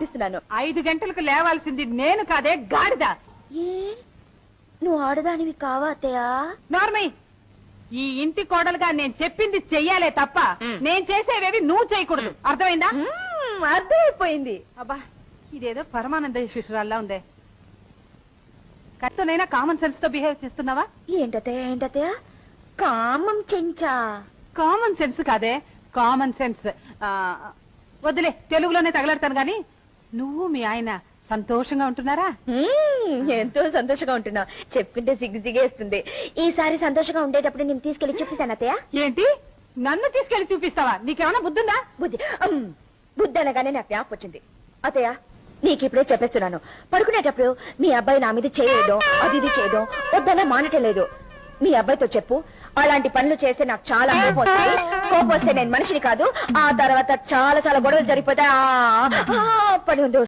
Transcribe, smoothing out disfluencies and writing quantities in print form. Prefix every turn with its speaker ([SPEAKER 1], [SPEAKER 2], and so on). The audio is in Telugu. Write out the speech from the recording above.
[SPEAKER 1] ఇస్తున్నాను.
[SPEAKER 2] 5 గంటలకు లేవాల్సింది నేను కాదే గాడిద.
[SPEAKER 1] నువ్వు ఆడదానివి కావా అత్తయ్య?
[SPEAKER 2] నార్మల్, ఈ ఇంటి కోడలుగా నేను చెప్పింది చెయ్యాలే తప్ప నేను చేసేవేవి నువ్వు చేయకూడదు. అర్థమైందా?
[SPEAKER 1] అర్థమైపోయింది.
[SPEAKER 2] అబ్బా, ఇదేదో పరమానంద శిశురాల్లా ఉందే. కరెక్ట్నైనా కామన్ సెన్స్ తో బిహేవ్ చేస్తున్నావా?
[SPEAKER 1] ఏంటత్తయ్య కామం చెంచా?
[SPEAKER 2] కామన్ సెన్స్ కాదే, కామన్ సెన్స్. వద్దులే, తెలుగులోనే తగలడతాను గాని నువ్వు మీ ఆయన సంతోషంగా ఉంటున్నారా?
[SPEAKER 1] ఎంతో సంతోషంగా ఉంటున్నా. చెప్పుకుంటే సిగ్గుసిగేస్తుంది. ఈసారి సంతోషంగా ఉండేటప్పుడు నేను తీసుకెళ్లి చూపిస్తాను అత్తయ్య.
[SPEAKER 2] ఏంటి, నన్ను తీసుకెళ్లి చూపిస్తావా? నీకేమైనా బుద్ధుందా?
[SPEAKER 1] బుద్ధి అనగానే నాకు జ్ఞాపకం వచ్చింది. అత్తయ్య, నీకు ఇప్పుడే చెప్పేస్తున్నాను, పడుకునేటప్పుడు మీ అబ్బాయి నా మీద చేయడం అది ఇది చేయడం వద్దనే మానటే లేదు. మీ అబ్బాయితో చెప్పు, అలాంటి పనులు చేస్తే నాకు చాలా కోపం వస్తాయి. కోపం వస్తే నేను మనిషిని కాదు. ఆ తర్వాత చాలా చాలా గొడవలు జరిగిపోతాయి. పని ఉంది.